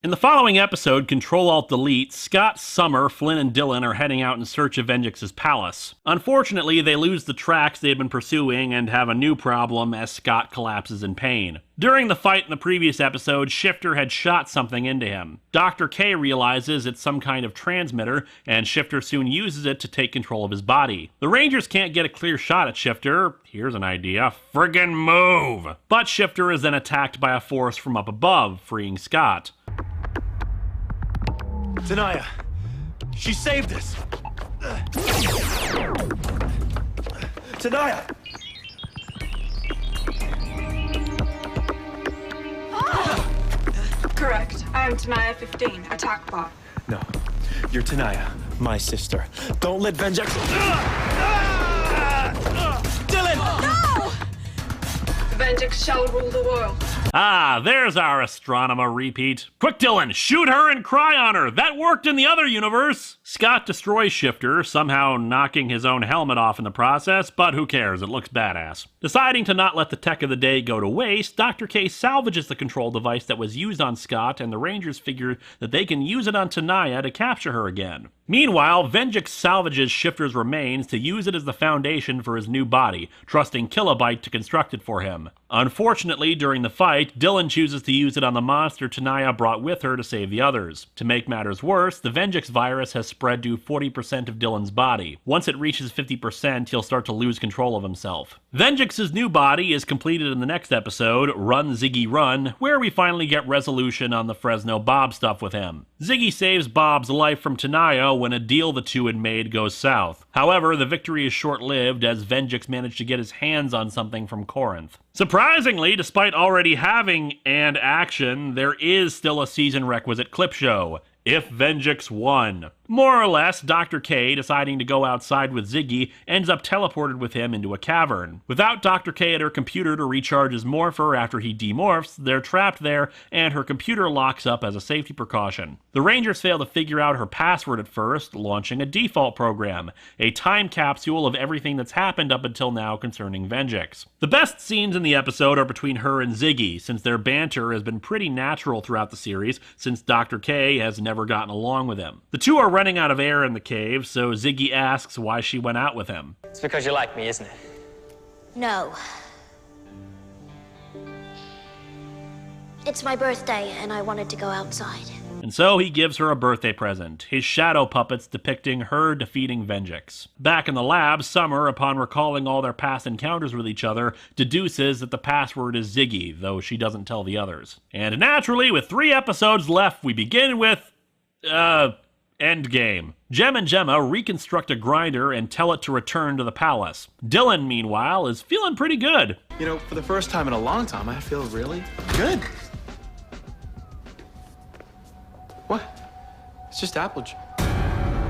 In the following episode, Control-Alt-Delete, Scott, Summer, Flynn, and Dylan are heading out in search of Venjix's palace. Unfortunately, they lose the tracks they had been pursuing and have a new problem as Scott collapses in pain. During the fight in the previous episode, Shifter had shot something into him. Dr. K realizes it's some kind of transmitter, and Shifter soon uses it to take control of his body. The Rangers can't get a clear shot at Shifter. Here's an idea. Friggin' move! But Shifter is then attacked by a force from up above, freeing Scott. Tanaya, she saved us. Tanaya! Correct. I am Tanaya 15, attack bot. No, you're Tanaya, my sister. Don't let Venjix... Dylan! No! Venjix shall rule the world. Ah, there's our astronomer repeat. Quick, Dylan, shoot her and cry on her. That worked in the other universe. Scott destroys Shifter, somehow knocking his own helmet off in the process, but who cares? It looks badass. Deciding to not let the tech of the day go to waste, Dr. K salvages the control device that was used on Scott, and the Rangers figure that they can use it on Tanaya to capture her again. Meanwhile, Venjix salvages Shifter's remains to use it as the foundation for his new body, trusting Kilobyte to construct it for him. Unfortunately, during the fight, Dylan chooses to use it on the monster Tanaya brought with her to save the others. To make matters worse, the Venjix virus has spread to 40% of Dylan's body. Once it reaches 50%, he'll start to lose control of himself. Venjix's new body is completed in the next episode, Run Ziggy Run, where we finally get resolution on the Fresno Bob stuff with him. Ziggy saves Bob's life from Tanaya when a deal the two had made goes south. However, the victory is short-lived as Venjix managed to get his hands on something from Corinth. Surprisingly, despite already having and action, there is still a season requisite clip show. If Venjix won. More or less, Dr. K, deciding to go outside with Ziggy, ends up teleported with him into a cavern. Without Dr. K at her computer to recharge his morpher after he demorphs, they're trapped there, and her computer locks up as a safety precaution. The Rangers fail to figure out her password at first, launching a default program, a time capsule of everything that's happened up until now concerning Venjix. The best scenes in the episode are between her and Ziggy, since their banter has been pretty natural throughout the series, since Dr. K has never gotten along with him. The two are running out of air in the cave, so Ziggy asks why she went out with him. It's because you like me, isn't it? No. It's my birthday, and I wanted to go outside. And so he gives her a birthday present, his shadow puppets depicting her defeating Venjix. Back in the lab, Summer, upon recalling all their past encounters with each other, deduces that the password is Ziggy, though she doesn't tell the others. And naturally, with 3 episodes left, we begin with... Endgame. Jem and Gemma reconstruct a grinder and tell it to return to the palace. Dylan, meanwhile, is feeling pretty good. You know, for the first time in a long time, I feel really good. What? It's just apple juice.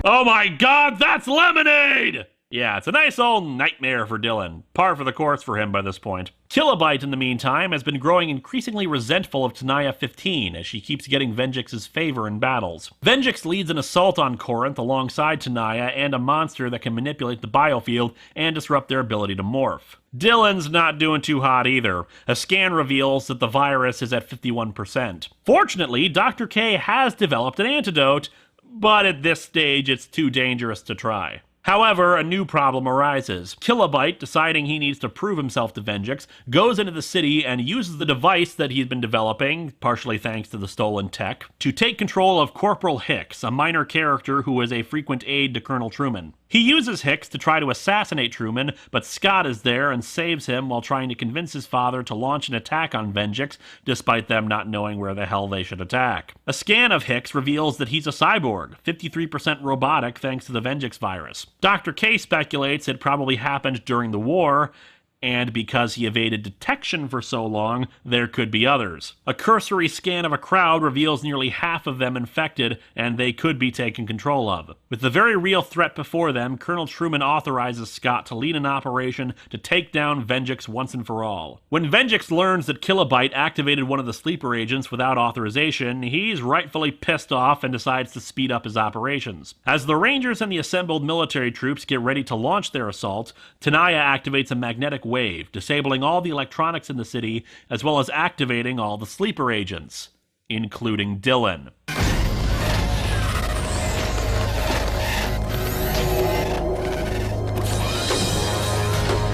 Oh my god, that's lemonade! Yeah, it's a nice old nightmare for Dylan. Par for the course for him by this point. Kilobyte, in the meantime, has been growing increasingly resentful of Tanaya 15 as she keeps getting Venjix's favor in battles. Venjix leads an assault on Corinth alongside Tanaya and a monster that can manipulate the biofield and disrupt their ability to morph. Dylan's not doing too hot either. A scan reveals that the virus is at 51%. Fortunately, Dr. K has developed an antidote, but at this stage it's too dangerous to try. However, a new problem arises. Kilobyte, deciding he needs to prove himself to Venjix, goes into the city and uses the device that he's been developing, partially thanks to the stolen tech, to take control of Corporal Hicks, a minor character who is a frequent aide to Colonel Truman. He uses Hicks to try to assassinate Truman, but Scott is there and saves him while trying to convince his father to launch an attack on Venjix, despite them not knowing where the hell they should attack. A scan of Hicks reveals that he's a cyborg, 53% robotic thanks to the Venjix virus. Dr. K speculates it probably happened during the war, and because he evaded detection for so long, there could be others. A cursory scan of a crowd reveals nearly half of them infected, and they could be taken control of. With the very real threat before them, Colonel Truman authorizes Scott to lead an operation to take down Venjix once and for all. When Venjix learns that Kilobyte activated one of the sleeper agents without authorization, he's rightfully pissed off and decides to speed up his operations. As the Rangers and the assembled military troops get ready to launch their assault, Tanaya activates a magnetic wave, disabling all the electronics in the city, as well as activating all the sleeper agents. including Dylan.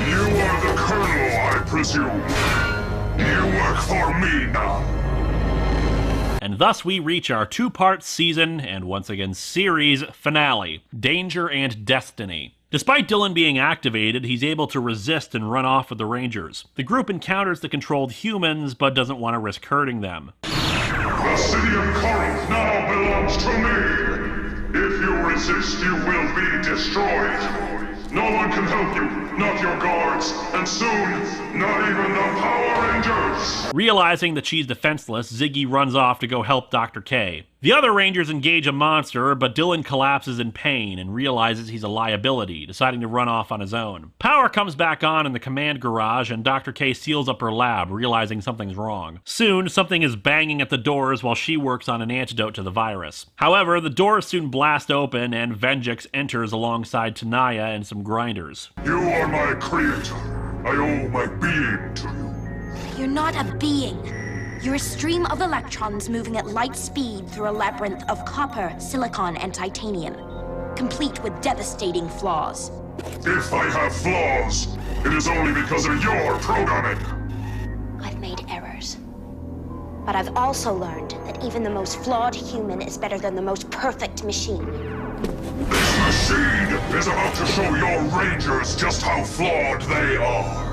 You are the Colonel, I presume. You work for me now. And thus we reach our two-part season, and once again series, finale, Danger and Destiny. Despite Dylan being activated, he's able to resist and run off with the Rangers. The group encounters the controlled humans, but doesn't want to risk hurting them. The city of Corinth now belongs to me. If you resist, you will be destroyed. No one can help you, not your guards, and soon, not even the Power Rangers! Realizing that she's defenseless, Ziggy runs off to go help Dr. K. The other Rangers engage a monster, but Dylan collapses in pain and realizes he's a liability, deciding to run off on his own. Power comes back on in the command garage, and Dr. K seals up her lab, realizing something's wrong. Soon, something is banging at the doors while she works on an antidote to the virus. However, the doors soon blast open, and Venjix enters alongside Tanaya and some grinders. You are my creator. I owe my being to you. You're not a being. You're a stream of electrons moving at light speed through a labyrinth of copper, silicon, and titanium, complete with devastating flaws. If I have flaws, it is only because of your programming. I've made errors. But I've also learned that even the most flawed human is better than the most perfect machine. This machine is about to show your Rangers just how flawed they are.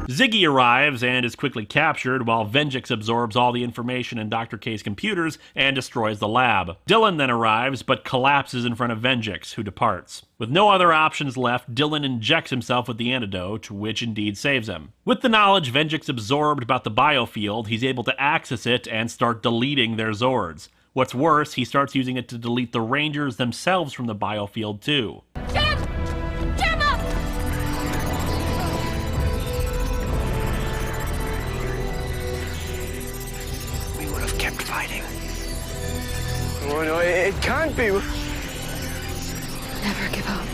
Ziggy arrives and is quickly captured, while Venjix absorbs all the information in Dr. K's computers and destroys the lab. Dylan then arrives, but collapses in front of Venjix, who departs. With no other options left, Dylan injects himself with the antidote, which indeed saves him. With the knowledge Venjix absorbed about the biofield, he's able to access it and start deleting their Zords. What's worse, he starts using it to delete the Rangers themselves from the biofield too. Kept fighting. Oh no, it can't be. Never give up.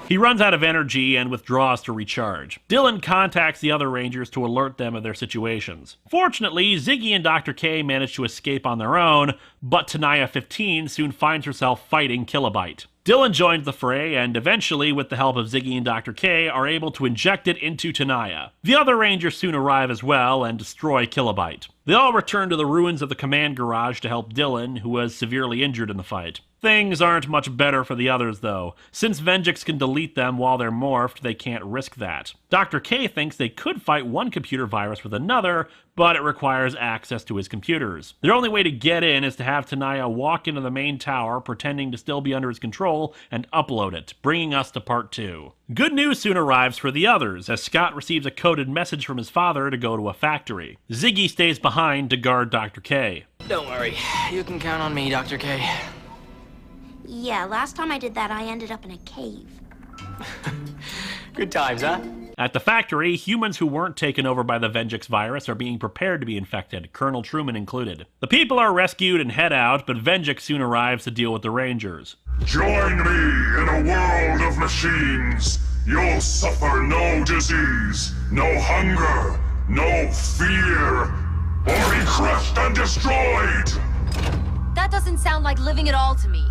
He runs out of energy and withdraws to recharge. Dylan contacts the other Rangers to alert them of their situations. Fortunately, Ziggy and Dr. K manage to escape on their own, but Tanaya 15 soon finds herself fighting Kilobyte. Dylan joins the fray, and eventually, with the help of Ziggy and Dr. K, are able to inject it into Tanaya. The other Rangers soon arrive as well and destroy Kilobyte. They all return to the ruins of the command garage to help Dylan, who was severely injured in the fight. Things aren't much better for the others, though. Since Venjix can delete them while they're morphed, they can't risk that. Dr. K thinks they could fight one computer virus with another, but it requires access to his computers. Their only way to get in is to have Tanaya walk into the main tower, pretending to still be under his control, and upload it, bringing us to part 2. Good news soon arrives for the others, as Scott receives a coded message from his father to go to a factory. Ziggy stays behind to guard Dr. K. Don't worry, you can count on me, Dr. K. Yeah, last time I did that, I ended up in a cave. Good times, huh? At the factory, humans who weren't taken over by the Venjix virus are being prepared to be infected, Colonel Truman included. The people are rescued and head out, but Venjix soon arrives to deal with the Rangers. Join me in a world of machines. You'll suffer no disease, no hunger, no fear, or be crushed and destroyed. That doesn't sound like living at all to me.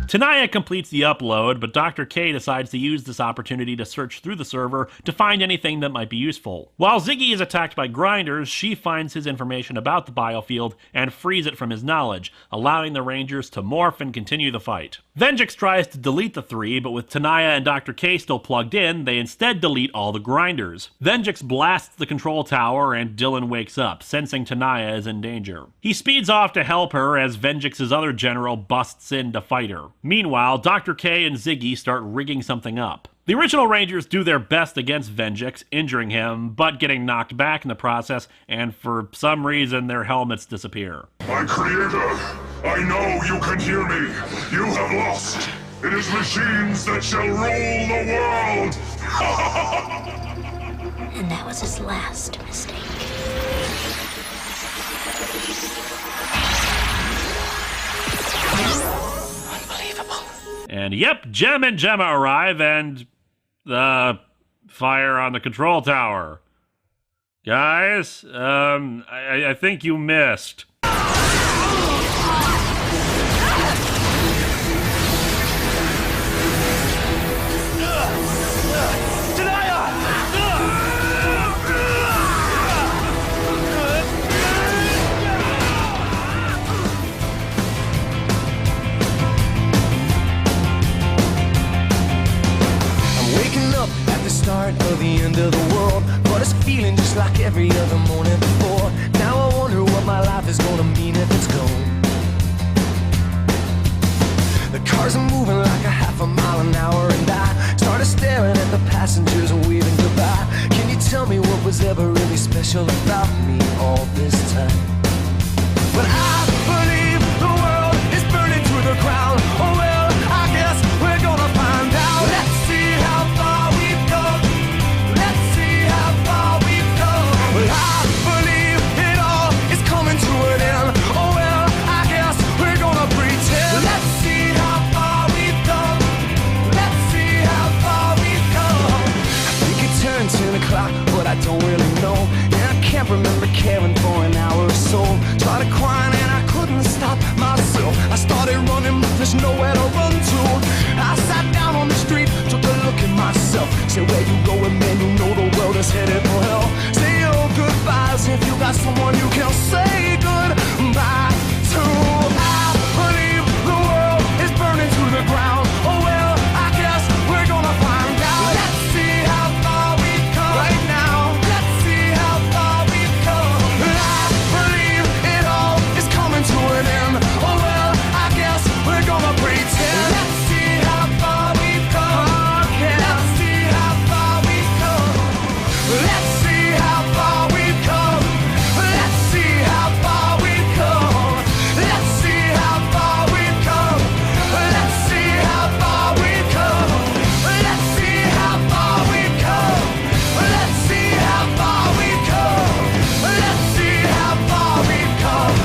Tanaya completes the upload, but Dr. K decides to use this opportunity to search through the server to find anything that might be useful. While Ziggy is attacked by grinders, she finds his information about the biofield and frees it from his knowledge, allowing the Rangers to morph and continue the fight. Venjix tries to delete the three, but with Tanaya and Dr. K still plugged in, they instead delete all the grinders. Venjix blasts the control tower and Dylan wakes up, sensing Tanaya is in danger. He speeds off to help her as Venjix's other general busts in to fight her. Meanwhile, Dr. K and Ziggy start rigging something up. The original Rangers do their best against Venjix, injuring him, but getting knocked back in the process, and for some reason their helmets disappear. My creator, I know you can hear me. You have lost. It is machines that shall rule the world. And that was his last mistake. Unbelievable. Unbelievable. And yep, Jem and Gemma arrive and the fire on the control tower. Guys, I think you missed. Start of the end of the world, but it's feeling just like every other morning before. Now I wonder what my life is gonna mean if it's gone. The cars are moving like a half a mile an hour, and I started staring at the passengers waving goodbye. Can you tell me what was ever really special about me all this time? But I believe the world is burning to the ground. Oh well, I guess we're gonna find out. Let's see how far we've come. Let's see how far we've come. Well, I believe it all is coming to an end. Oh well, I guess we're gonna pretend. Let's see how far we've come. Let's see how far we've come. I think it turned 10 o'clock, but I don't really know. And I can't remember caring for an hour or so. Started crying and I couldn't stop myself. I started running, but there's nowhere to run to. I sat down on the street, took a look at myself. Said, where you going, man? You know the world is headed for hell. Say your goodbyes if you got someone you can say goodbye to. I believe the world is burning to the ground. Oh well, I guess we're gonna find out. Let's see how far we've come right now. Let's see how far we've come. I believe it all is coming to an end. Oh well, I guess we're gonna pretend. Let's see how far we've come. Let's see how far we've come. Let's see how far we've come. Let's see how far we've come. Let's see how far we've come. Let's see how far we've come. Let's see how far we've come. Let's see how far we've come. Let's see how far we've come.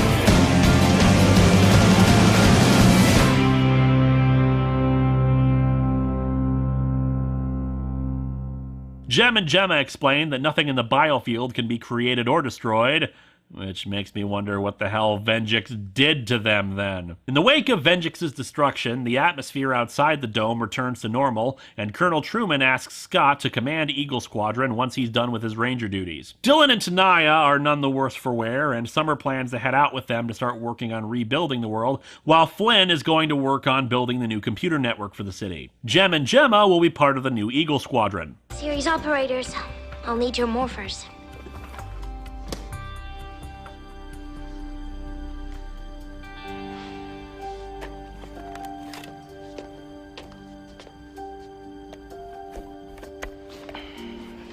Jem and Gemma explain that nothing in the biofield can be created or destroyed, which makes me wonder what the hell Venjix did to them then. In the wake of Venjix's destruction, the atmosphere outside the dome returns to normal, and Colonel Truman asks Scott to command Eagle Squadron once he's done with his ranger duties. Dylan and Tanaya are none the worse for wear, and Summer plans to head out with them to start working on rebuilding the world, while Flynn is going to work on building the new computer network for the city. Jem and Gemma will be part of the new Eagle Squadron. Series operators, I'll need your morphers.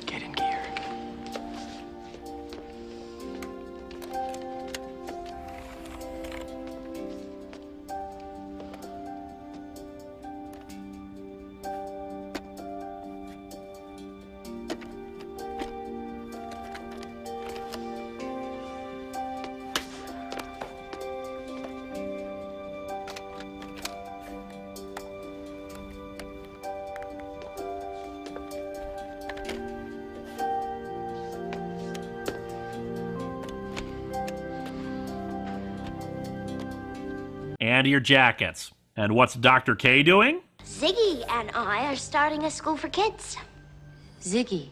Get in gear. And your jackets. And what's Dr. K doing? Ziggy and I are starting a school for kids. Ziggy.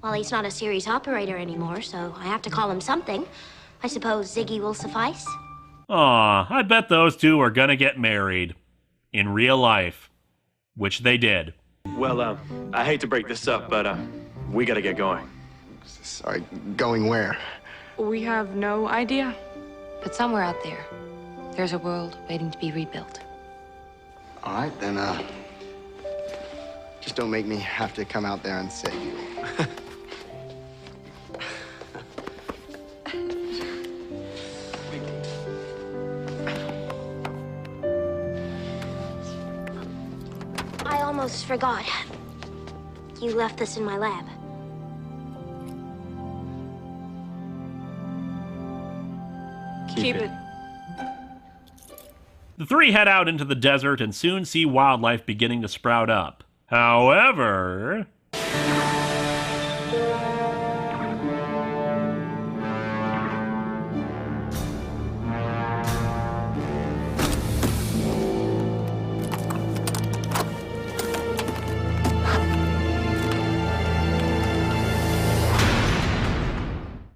Well, he's not a series operator anymore, so I have to call him something. I suppose Ziggy will suffice. Aw, I bet those two are gonna get married. In real life. Which they did. Well, I hate to break this up, but we gotta get going. Sorry, going where? We have no idea. But somewhere out there, there's a world waiting to be rebuilt. All right, then, just don't make me have to come out there and save you. I almost forgot. You left this in my lab. Keep it. The three head out into the desert and soon see wildlife beginning to sprout up. However...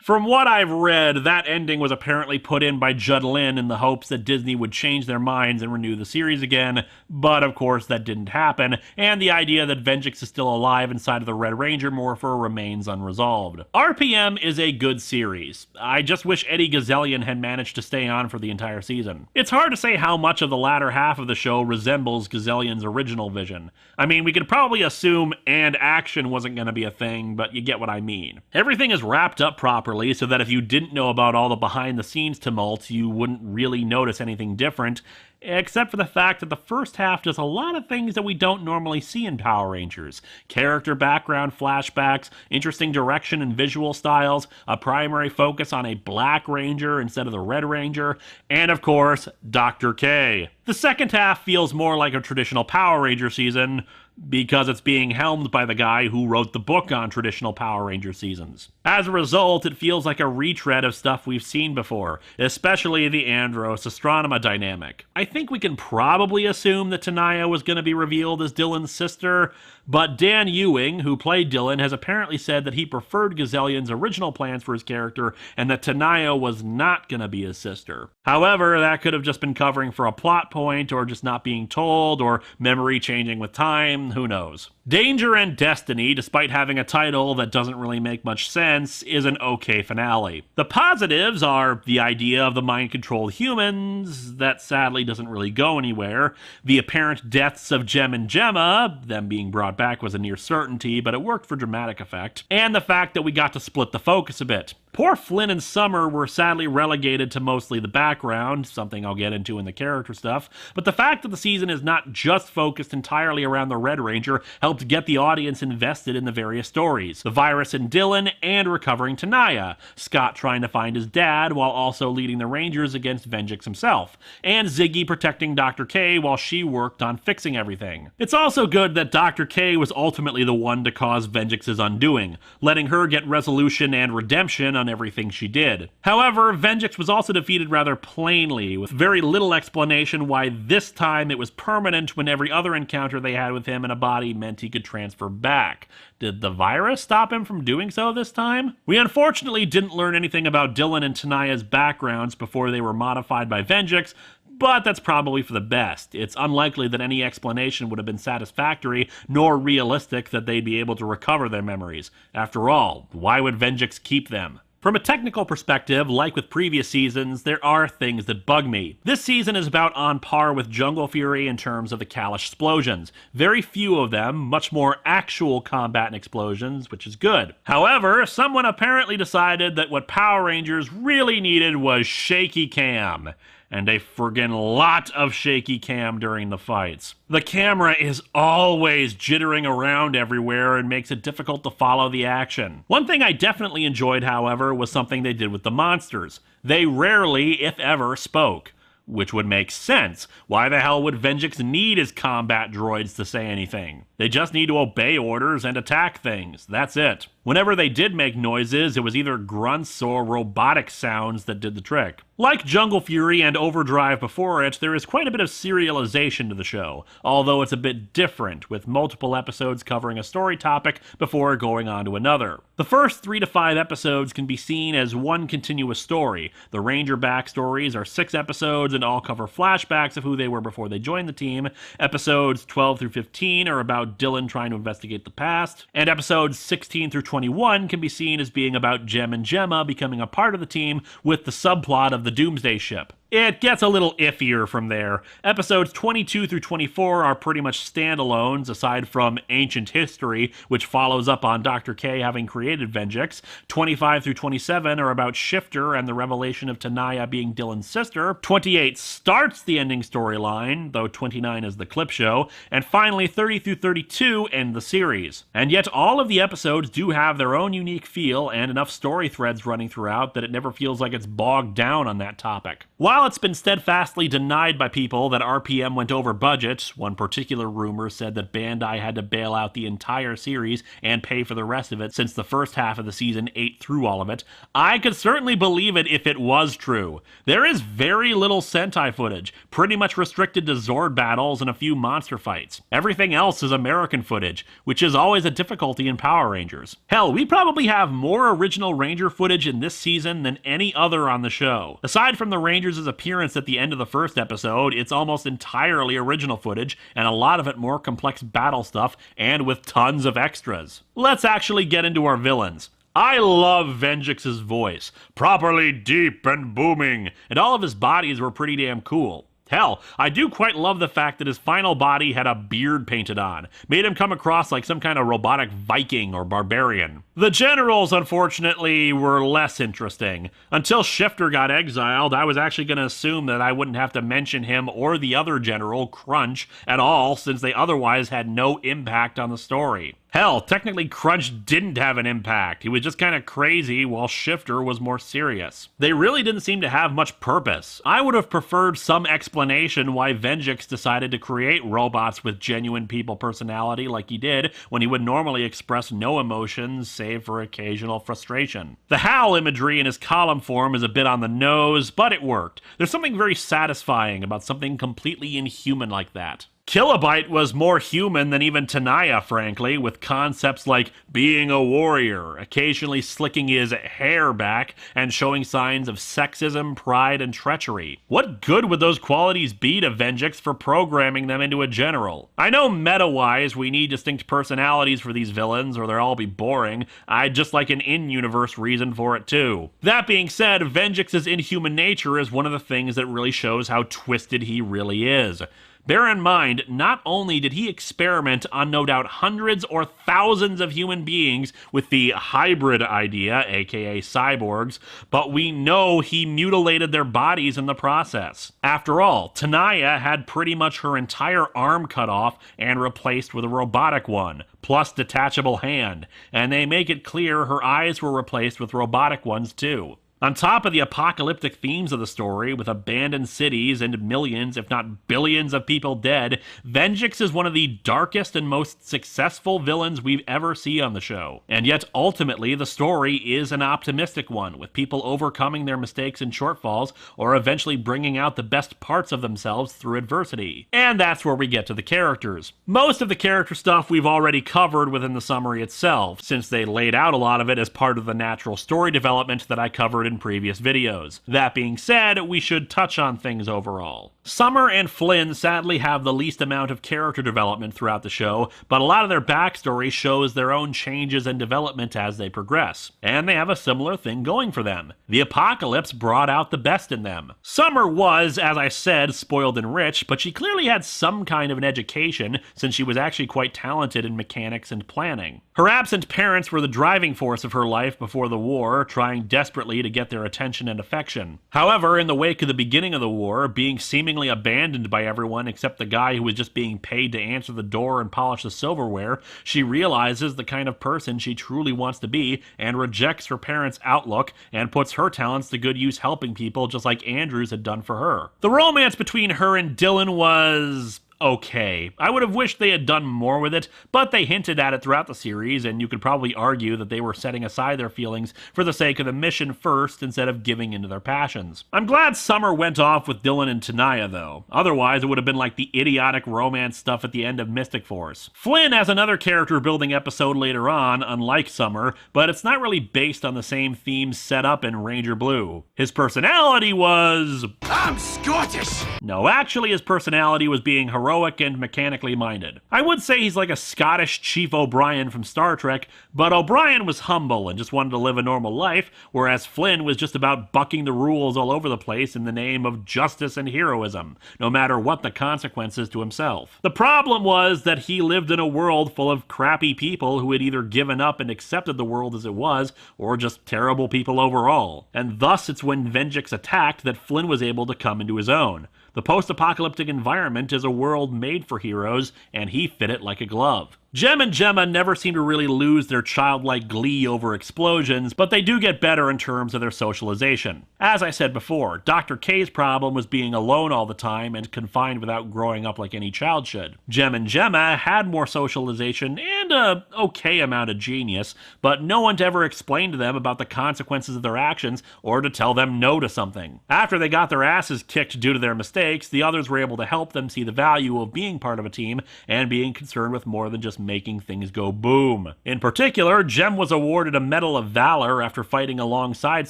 From what I've read, that ending was apparently put in by Judd Lin in the hopes that Disney would change their minds and renew the series again, but of course that didn't happen, and the idea that Venjix is still alive inside of the Red Ranger morpher remains unresolved. RPM is a good series. I just wish Eddie Gazzellian had managed to stay on for the entire season. It's hard to say how much of the latter half of the show resembles Gazzellian's original vision. I mean, we could probably assume and action wasn't going to be a thing, but you get what I mean. Everything is wrapped up properly, so that if you didn't know about all the behind-the-scenes tumult, you wouldn't really notice anything different, except for the fact that the first half does a lot of things that we don't normally see in Power Rangers. Character background flashbacks, interesting direction and visual styles, a primary focus on a Black Ranger instead of the Red Ranger, and of course, Dr. K. The second half feels more like a traditional Power Ranger season, because it's being helmed by the guy who wrote the book on traditional Power Ranger seasons. As a result, it feels like a retread of stuff we've seen before, especially the Andros-Astronema dynamic. I think we can probably assume that Tenaya was going to be revealed as Dylan's sister, but Dan Ewing, who played Dylan, has apparently said that he preferred Gazzellian's original plans for his character and that Tenaya was not going to be his sister. However, that could have just been covering for a plot point, or just not being told, or memory changing with time, who knows. Danger and Destiny, despite having a title that doesn't really make much sense, is an okay finale. The positives are the idea of the mind-controlled humans, that sadly doesn't really go anywhere, the apparent deaths of Jem and Gemma, them being brought back was a near certainty, but it worked for dramatic effect, and the fact that we got to split the focus a bit. Poor Flynn and Summer were sadly relegated to mostly the background, something I'll get into in the character stuff, but the fact that the season is not just focused entirely around the Red Ranger helped get the audience invested in the various stories. The virus and Dylan, and recovering Tenaya, Scott trying to find his dad while also leading the Rangers against Venjix himself, and Ziggy protecting Dr. K while she worked on fixing everything. It's also good that Dr. K was ultimately the one to cause Venjix's undoing, letting her get resolution and redemption on everything she did. However, Venjix was also defeated rather plainly, with very little explanation why this time it was permanent when every other encounter they had with him in a body meant he could transfer back. Did the virus stop him from doing so this time? We unfortunately didn't learn anything about Dylan and Tenaya's backgrounds before they were modified by Venjix, but that's probably for the best. It's unlikely that any explanation would have been satisfactory, nor realistic that they'd be able to recover their memories. After all, why would Venjix keep them? From a technical perspective, like with previous seasons, there are things that bug me. This season is about on par with Jungle Fury in terms of the Kalash explosions. Very few of them, much more actual combat and explosions, which is good. However, someone apparently decided that what Power Rangers really needed was shaky cam. And a friggin' lot of shaky cam during the fights. The camera is always jittering around everywhere and makes it difficult to follow the action. One thing I definitely enjoyed, however, was something they did with the monsters. They rarely, if ever, spoke. Which would make sense. Why the hell would Venjix need his combat droids to say anything? They just need to obey orders and attack things. That's it. Whenever they did make noises, it was either grunts or robotic sounds that did the trick. Like Jungle Fury and Overdrive before it, there is quite a bit of serialization to the show, although it's a bit different, with multiple episodes covering a story topic before going on to another. The first 3 to 5 episodes can be seen as one continuous story. The Ranger backstories are 6 episodes and all cover flashbacks of who they were before they joined the team. Episodes 12 through 15 are about Dylan trying to investigate the past, and episodes 16 through 21 can be seen as being about Jem and Gemma becoming a part of the team with the subplot of the Doomsday Ship. It gets a little iffier from there. Episodes 22 through 24 are pretty much standalones, aside from Ancient History, which follows up on Dr. K having created Venjix. 25 through 27 are about Shifter and the revelation of Tenaya being Dylan's sister. 28 starts the ending storyline, though 29 is the clip show. And finally, 30 through 32 end the series. And yet all of the episodes do have their own unique feel and enough story threads running throughout that it never feels like it's bogged down on that topic. While while it's been steadfastly denied by people that RPM went over budget, one particular rumor said that Bandai had to bail out the entire series and pay for the rest of it since the first half of the season ate through all of it, I could certainly believe it if it was true. There is very little Sentai footage, pretty much restricted to Zord battles and a few monster fights. Everything else is American footage, which is always a difficulty in Power Rangers. Hell, we probably have more original Ranger footage in this season than any other on the show. Aside from the Rangers' appearance at the end of the first episode, it's almost entirely original footage, and a lot of it more complex battle stuff, and with tons of extras. Let's actually get into our villains. I love Venjix's voice, properly deep and booming, and all of his bodies were pretty damn cool. Hell, I do quite love the fact that his final body had a beard painted on, made him come across like some kind of robotic Viking or barbarian. The generals, unfortunately, were less interesting. Until Shifter got exiled, I was actually going to assume that I wouldn't have to mention him or the other general, Crunch, at all, since they otherwise had no impact on the story. Hell, technically Crunch didn't have an impact. He was just kind of crazy while Shifter was more serious. They really didn't seem to have much purpose. I would have preferred some explanation why Venjix decided to create robots with genuine people personality like he did when he would normally express no emotions save for occasional frustration. The Hal imagery in his column form is a bit on the nose, but it worked. There's something very satisfying about something completely inhuman like that. Kilobyte was more human than even Tanaya, frankly, with concepts like being a warrior, occasionally slicking his hair back, and showing signs of sexism, pride, and treachery. What good would those qualities be to Venjix for programming them into a general? I know meta-wise we need distinct personalities for these villains or they'll all be boring. I'd just like an in-universe reason for it too. That being said, Venjix's inhuman nature is one of the things that really shows how twisted he really is. Bear in mind, not only did he experiment on no doubt hundreds or thousands of human beings with the hybrid idea, aka cyborgs, but we know he mutilated their bodies in the process. After all, Tanaya had pretty much her entire arm cut off and replaced with a robotic one, plus detachable hand, and they make it clear her eyes were replaced with robotic ones too. On top of the apocalyptic themes of the story, with abandoned cities and millions, if not billions of people dead, Venjix is one of the darkest and most successful villains we've ever seen on the show. And yet, ultimately, the story is an optimistic one, with people overcoming their mistakes and shortfalls, or eventually bringing out the best parts of themselves through adversity. And that's where we get to the characters. Most of the character stuff we've already covered within the summary itself, since they laid out a lot of it as part of the natural story development that I covered in previous videos. That being said, we should touch on things overall. Summer and Flynn sadly have the least amount of character development throughout the show, but a lot of their backstory shows their own changes and development as they progress. And they have a similar thing going for them. The apocalypse brought out the best in them. Summer was, as I said, spoiled and rich, but she clearly had some kind of an education since she was actually quite talented in mechanics and planning. Her absent parents were the driving force of her life before the war, trying desperately to get their attention and affection. However, in the wake of the beginning of the war, being seemingly abandoned by everyone except the guy who was just being paid to answer the door and polish the silverware, she realizes the kind of person she truly wants to be and rejects her parents' outlook and puts her talents to good use helping people just like Andrews had done for her. The romance between her and Dylan was okay. I would have wished they had done more with it, but they hinted at it throughout the series, and you could probably argue that they were setting aside their feelings for the sake of the mission first instead of giving into their passions. I'm glad Summer went off with Dylan and Tanaya, though. Otherwise, it would have been like the idiotic romance stuff at the end of Mystic Force. Flynn has another character-building episode later on, unlike Summer, but it's not really based on the same themes set up in Ranger Blue. His personality was... I'm Scottish! No, actually his personality was being heroic and mechanically minded. I would say he's like a Scottish Chief O'Brien from Star Trek, but O'Brien was humble and just wanted to live a normal life, whereas Flynn was just about bucking the rules all over the place in the name of justice and heroism, no matter what the consequences to himself. The problem was that he lived in a world full of crappy people who had either given up and accepted the world as it was, or just terrible people overall. And thus it's when Venjix attacked that Flynn was able to come into his own. The post-apocalyptic environment is a world made for heroes, and he fit it like a glove. Jem and Gemma never seem to really lose their childlike glee over explosions, but they do get better in terms of their socialization. As I said before, Dr. K's problem was being alone all the time and confined without growing up like any child should. Jem and Gemma had more socialization and a okay amount of genius, but no one to ever explain to them about the consequences of their actions or to tell them no to something. After they got their asses kicked due to their mistakes, the others were able to help them see the value of being part of a team and being concerned with more than just making things go boom. In particular, Jem was awarded a Medal of Valor after fighting alongside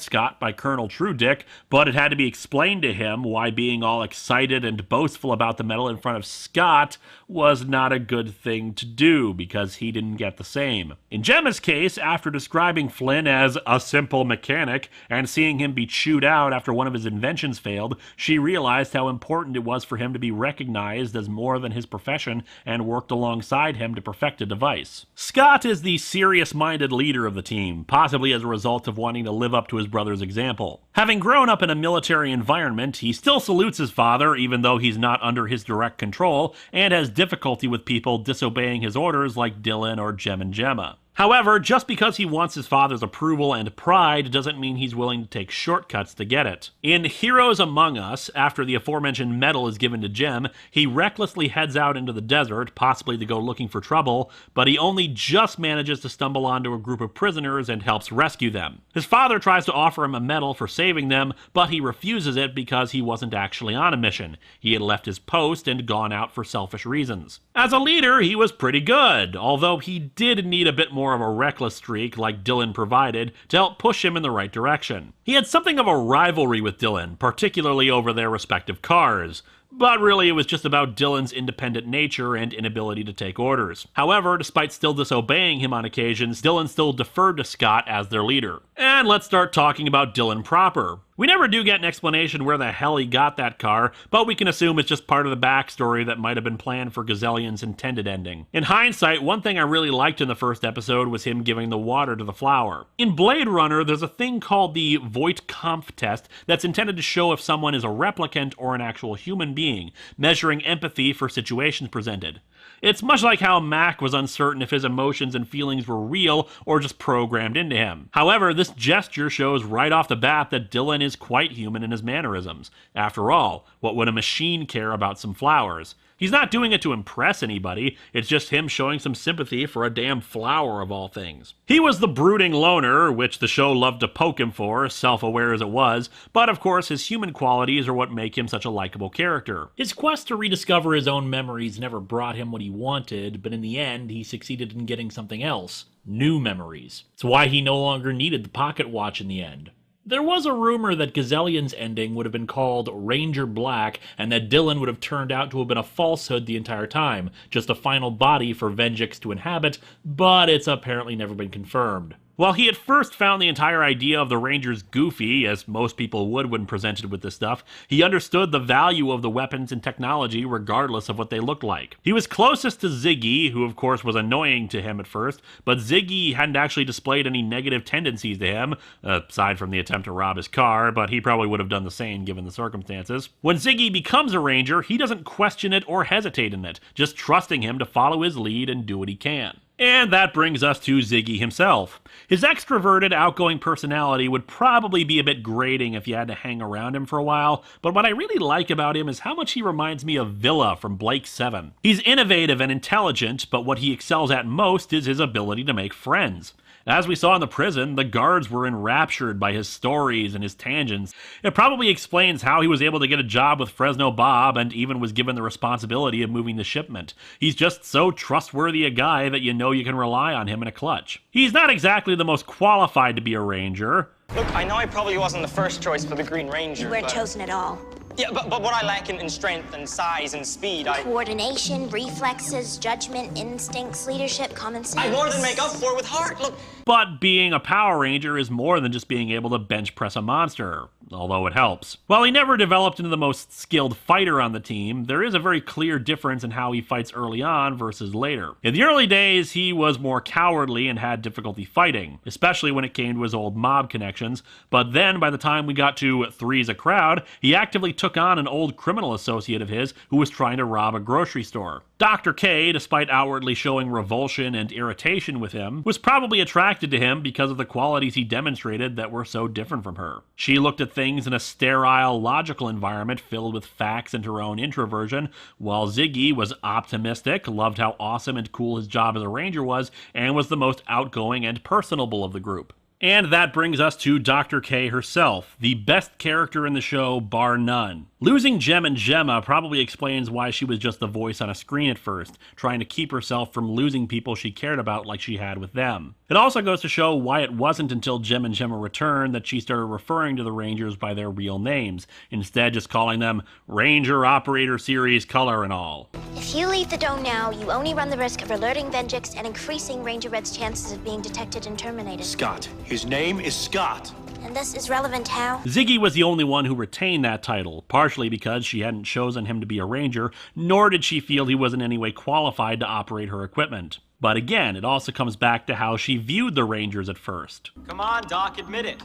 Scott by Colonel Truedick, but it had to be explained to him why being all excited and boastful about the medal in front of Scott was not a good thing to do, because he didn't get the same. In Gemma's case, after describing Flynn as a simple mechanic and seeing him be chewed out after one of his inventions failed, she realized how important it was for him to be recognized as more than his profession and worked alongside him to perfect a device. Scott is the serious-minded leader of the team, possibly as a result of wanting to live up to his brother's example. Having grown up in a military environment, he still salutes his father even though he's not under his direct control, and has difficulty with people disobeying his orders like Dylan or Jem and Gemma. However, just because he wants his father's approval and pride doesn't mean he's willing to take shortcuts to get it. In Heroes Among Us, after the aforementioned medal is given to Jem, he recklessly heads out into the desert, possibly to go looking for trouble, but he only just manages to stumble onto a group of prisoners and helps rescue them. His father tries to offer him a medal for saving them, but he refuses it because he wasn't actually on a mission. He had left his post and gone out for selfish reasons. As a leader, he was pretty good, although he did need a bit more of a reckless streak like Dylan provided to help push him in the right direction. He had something of a rivalry with Dylan, particularly over their respective cars. But really, it was just about Dylan's independent nature and inability to take orders. However, despite still disobeying him on occasions, Dylan still deferred to Scott as their leader. And let's start talking about Dylan proper. We never do get an explanation where the hell he got that car, but we can assume it's just part of the backstory that might have been planned for Gazelion's intended ending. In hindsight, one thing I really liked in the first episode was him giving the water to the flower. In Blade Runner, there's a thing called the Voight-Kampff test that's intended to show if someone is a replicant or an actual human being, measuring empathy for situations presented. It's much like how Mac was uncertain if his emotions and feelings were real or just programmed into him. However, this gesture shows right off the bat that Dylan is quite human in his mannerisms. After all, what would a machine care about some flowers? He's not doing it to impress anybody, it's just him showing some sympathy for a damn flower of all things. He was the brooding loner, which the show loved to poke him for, self-aware as it was, but of course his human qualities are what make him such a likable character. His quest to rediscover his own memories never brought him what he wanted, but in the end he succeeded in getting something else. New memories. It's why he no longer needed the pocket watch in the end. There was a rumor that Gazelion's ending would have been called Ranger Black, and that Dylan would have turned out to have been a falsehood the entire time, just a final body for Venjix to inhabit, but it's apparently never been confirmed. While he at first found the entire idea of the Rangers goofy, as most people would when presented with this stuff, he understood the value of the weapons and technology regardless of what they looked like. He was closest to Ziggy, who of course was annoying to him at first, but Ziggy hadn't actually displayed any negative tendencies to him, aside from the attempt to rob his car, but he probably would have done the same given the circumstances. When Ziggy becomes a Ranger, he doesn't question it or hesitate in it, just trusting him to follow his lead and do what he can. And that brings us to Ziggy himself. His extroverted, outgoing personality would probably be a bit grating if you had to hang around him for a while, but what I really like about him is how much he reminds me of Villa from Blake 7. He's innovative and intelligent, but what he excels at most is his ability to make friends. As we saw in the prison, the guards were enraptured by his stories and his tangents. It probably explains how he was able to get a job with Fresno Bob and even was given the responsibility of moving the shipment. He's just so trustworthy a guy that you know you can rely on him in a clutch. He's not exactly the most qualified to be a ranger. Look, I know I probably wasn't the first choice for the Green Ranger, You weren't chosen at all. Yeah, but what I lack in strength and size and speed, Coordination, reflexes, judgment, instincts, leadership, common sense. I more than make up for with heart, look. But being a Power Ranger is more than just being able to bench press a monster, although it helps. While he never developed into the most skilled fighter on the team, there is a very clear difference in how he fights early on versus later. In the early days, he was more cowardly and had difficulty fighting, especially when it came to his old mob connections, but then by the time we got to Three's a Crowd, he actively took on an old criminal associate of his who was trying to rob a grocery store. Dr. K, despite outwardly showing revulsion and irritation with him, was probably attracted to him because of the qualities he demonstrated that were so different from her. She looked at things in a sterile, logical environment filled with facts and her own introversion, while Ziggy was optimistic, loved how awesome and cool his job as a ranger was, and was the most outgoing and personable of the group. And that brings us to Dr. K herself, the best character in the show, bar none. Losing Jem and Gemma probably explains why she was just the voice on a screen at first, trying to keep herself from losing people she cared about like she had with them. It also goes to show why it wasn't until Jem and Gemma returned that she started referring to the Rangers by their real names, instead just calling them Ranger Operator Series Color and all. If you leave the dome now, you only run the risk of alerting Venjix and increasing Ranger Red's chances of being detected and terminated. Scott. His name is Scott. And this is relevant how? Ziggy was the only one who retained that title, partially because she hadn't chosen him to be a ranger, nor did she feel he was in any way qualified to operate her equipment. But again, it also comes back to how she viewed the Rangers at first. Come on, Doc, admit it.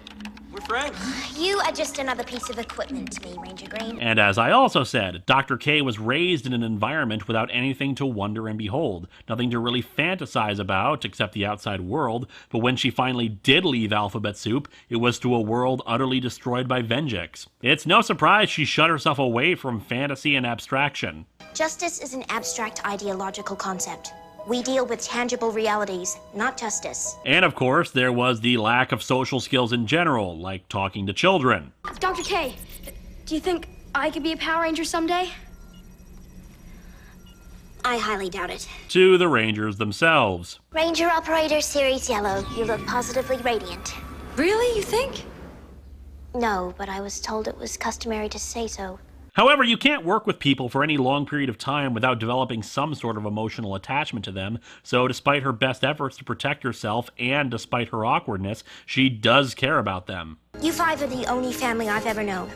We're friends. You are just another piece of equipment to me, Ranger Green. And as I also said, Dr. K was raised in an environment without anything to wonder and behold, nothing to really fantasize about except the outside world, but when she finally did leave Alphabet Soup, it was to a world utterly destroyed by Venjix. It's no surprise she shut herself away from fantasy and abstraction. Justice is an abstract ideological concept. We deal with tangible realities, not justice. And of course, there was the lack of social skills in general, like talking to children. Dr. K, do you think I could be a Power Ranger someday? I highly doubt it. To the Rangers themselves. Ranger Operator Series Yellow, you look positively radiant. Really, you think? No, but I was told it was customary to say so. However, you can't work with people for any long period of time without developing some sort of emotional attachment to them, so despite her best efforts to protect herself and despite her awkwardness, she does care about them. You five are the only family I've ever known.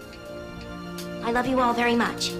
I love you all very much.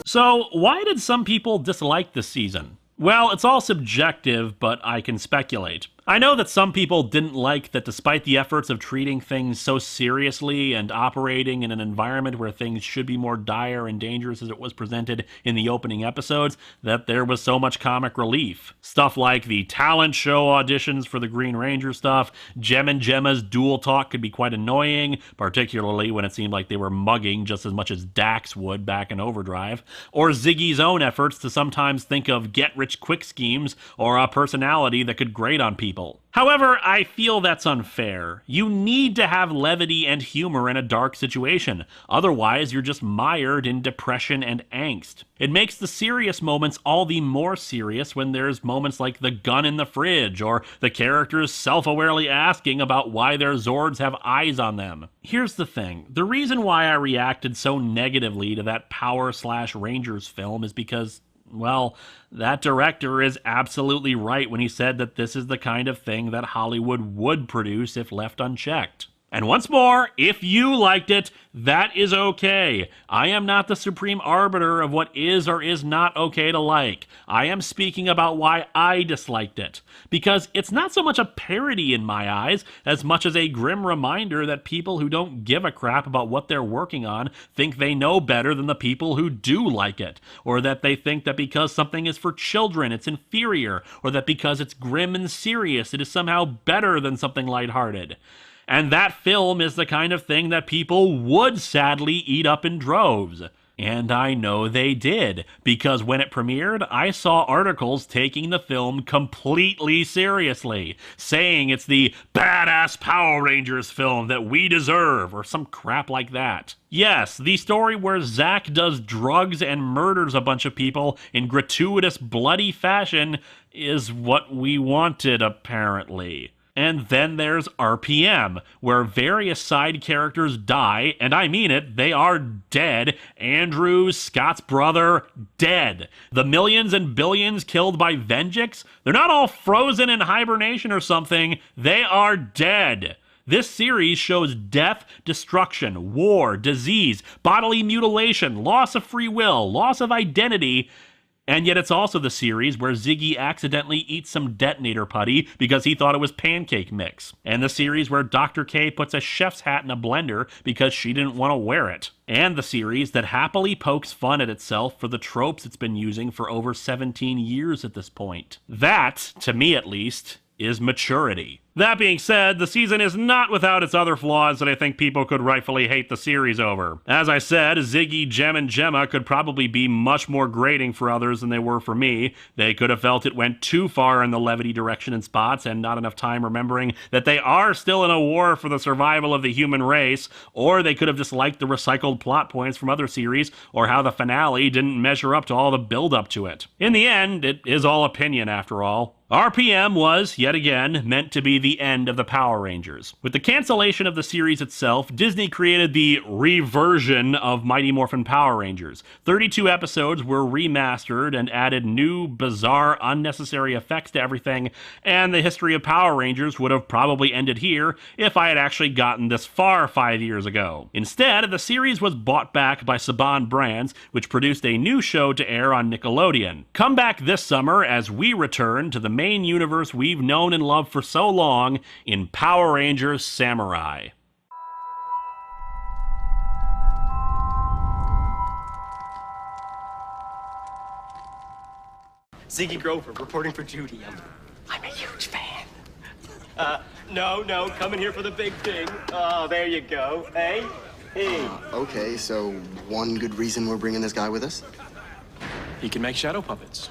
So, why did some people dislike this season? Well, it's all subjective, but I can speculate. I know that some people didn't like that despite the efforts of treating things so seriously and operating in an environment where things should be more dire and dangerous as it was presented in the opening episodes, that there was so much comic relief. Stuff like the talent show auditions for the Green Ranger stuff, Jem and Gemma's dual talk could be quite annoying, particularly when it seemed like they were mugging just as much as Dax would back in Overdrive, or Ziggy's own efforts to sometimes think of get-rich-quick schemes or a personality that could grate on people. However, I feel that's unfair. You need to have levity and humor in a dark situation. Otherwise, you're just mired in depression and angst. It makes the serious moments all the more serious when there's moments like the gun in the fridge, or the characters self-awarely asking about why their Zords have eyes on them. Here's the thing. The reason why I reacted so negatively to that Power/Rangers film is because, well, that director is absolutely right when he said that this is the kind of thing that Hollywood would produce if left unchecked. And once more, if you liked it, that is okay. I am not the supreme arbiter of what is or is not okay to like. I am speaking about why I disliked it. Because it's not so much a parody in my eyes, as much as a grim reminder that people who don't give a crap about what they're working on think they know better than the people who do like it. Or that they think that because something is for children, it's inferior. Or that because it's grim and serious, it is somehow better than something lighthearted. And that film is the kind of thing that people would sadly eat up in droves. And I know they did, because when it premiered, I saw articles taking the film completely seriously, saying it's the badass Power Rangers film that we deserve, or some crap like that. Yes, the story where Zack does drugs and murders a bunch of people in gratuitous, bloody fashion is what we wanted, apparently. And then there's RPM, where various side characters die, and I mean it, they are dead. Andrew, Scott's brother, dead. The millions and billions killed by Venjix, they're not all frozen in hibernation or something, they are dead. This series shows death, destruction, war, disease, bodily mutilation, loss of free will, loss of identity, And yet it's also the series where Ziggy accidentally eats some detonator putty because he thought it was pancake mix. And the series where Dr. K puts a chef's hat in a blender because she didn't want to wear it. And the series that happily pokes fun at itself for the tropes it's been using for over 17 years at this point. That, to me at least, is maturity. That being said, the season is not without its other flaws that I think people could rightfully hate the series over. As I said, Ziggy, Jem, and Gemma could probably be much more grating for others than they were for me. They could have felt it went too far in the levity direction in spots and not enough time remembering that they are still in a war for the survival of the human race, or they could have just liked the recycled plot points from other series, or how the finale didn't measure up to all the build-up to it. In the end, it is all opinion after all. RPM was, yet again, meant to be the end of the Power Rangers. With the cancellation of the series itself, Disney created the reversion of Mighty Morphin Power Rangers. 32 episodes were remastered and added new, bizarre, unnecessary effects to everything, and the history of Power Rangers would have probably ended here if I had actually gotten this far 5 years ago. Instead, the series was bought back by Saban Brands, which produced a new show to air on Nickelodeon. Come back this summer as we return to the main universe we've known and loved for so long in Power Rangers Samurai. Ziggy Grover, reporting for Judy. I'm a huge fan. No, coming here for the big thing. Oh, there you go. Hey? Okay, so one good reason we're bringing this guy with us? He can make shadow puppets.